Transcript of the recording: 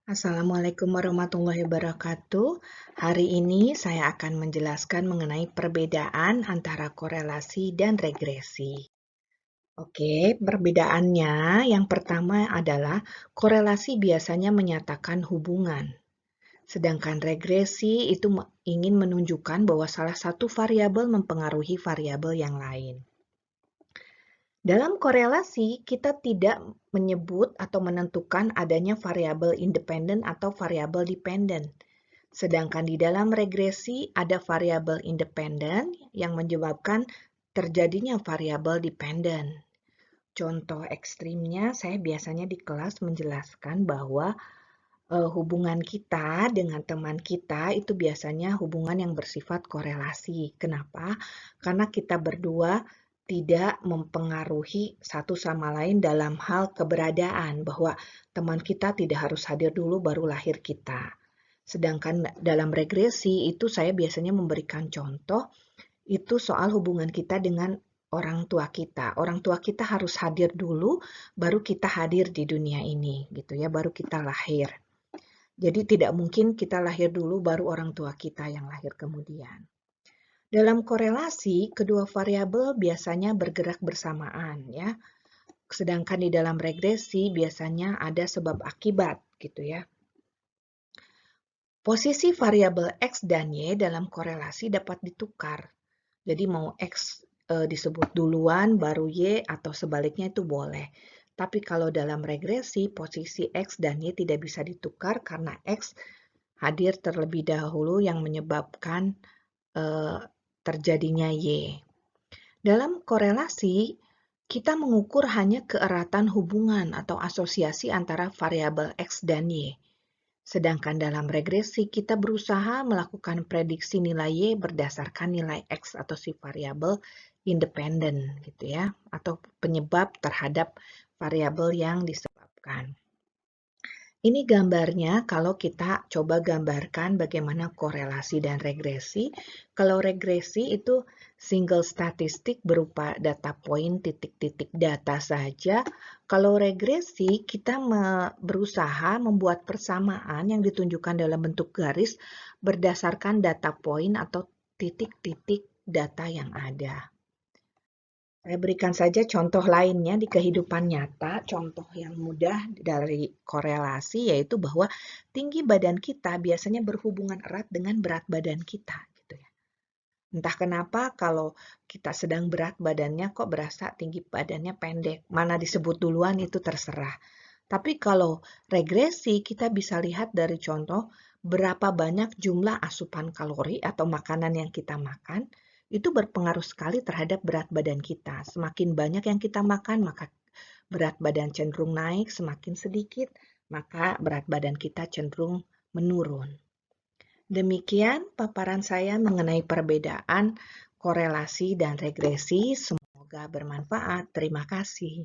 Assalamualaikum warahmatullahi wabarakatuh. Hari ini saya akan menjelaskan mengenai perbedaan antara korelasi dan regresi. Oke, perbedaannya yang pertama adalah korelasi biasanya menyatakan hubungan, sedangkan regresi itu ingin menunjukkan bahwa salah satu variabel mempengaruhi variabel yang lain. Dalam korelasi, kita tidak menyebut atau menentukan adanya variabel independen atau variabel dependen. Sedangkan di dalam regresi ada variabel independen yang menyebabkan terjadinya variabel dependen. Contoh ekstrimnya, saya biasanya di kelas menjelaskan bahwa hubungan kita dengan teman kita itu biasanya hubungan yang bersifat korelasi. Kenapa? Karena kita berdua tidak mempengaruhi satu sama lain dalam hal keberadaan, bahwa teman kita tidak harus hadir dulu baru lahir kita. Sedangkan dalam regresi itu saya biasanya memberikan contoh, itu soal hubungan kita dengan orang tua kita. Orang tua kita harus hadir dulu, baru kita hadir di dunia ini, gitu ya, baru kita lahir. Jadi tidak mungkin kita lahir dulu baru orang tua kita yang lahir kemudian. Dalam korelasi, kedua variabel biasanya bergerak bersamaan ya. Sedangkan di dalam regresi biasanya ada sebab akibat gitu ya. Posisi variabel X dan Y dalam korelasi dapat ditukar. Jadi mau X disebut duluan baru Y atau sebaliknya itu boleh. Tapi kalau dalam regresi posisi X dan Y tidak bisa ditukar karena X hadir terlebih dahulu yang menyebabkan terjadinya Y. Dalam korelasi, kita mengukur hanya keeratan hubungan atau asosiasi antara variabel X dan Y. Sedangkan dalam regresi, kita berusaha melakukan prediksi nilai Y berdasarkan nilai X atau si variabel independen gitu ya, atau penyebab terhadap variabel yang disebabkan. Ini gambarnya kalau kita coba gambarkan bagaimana korelasi dan regresi. Kalau regresi itu single statistik berupa data point titik-titik data saja. Kalau regresi kita berusaha membuat persamaan yang ditunjukkan dalam bentuk garis berdasarkan data point atau titik-titik data yang ada. Saya berikan saja contoh lainnya di kehidupan nyata. Contoh yang mudah dari korelasi yaitu bahwa tinggi badan kita biasanya berhubungan erat dengan berat badan kita. Gitu ya. Entah kenapa kalau kita sedang berat badannya kok berasa tinggi badannya pendek. Mana disebut duluan itu terserah. Tapi kalau regresi kita bisa lihat dari contoh berapa banyak jumlah asupan kalori atau makanan yang kita makan, itu berpengaruh sekali terhadap berat badan kita. Semakin banyak yang kita makan, maka berat badan cenderung naik, semakin sedikit, maka berat badan kita cenderung menurun. Demikian paparan saya mengenai perbedaan korelasi dan regresi. Semoga bermanfaat. Terima kasih.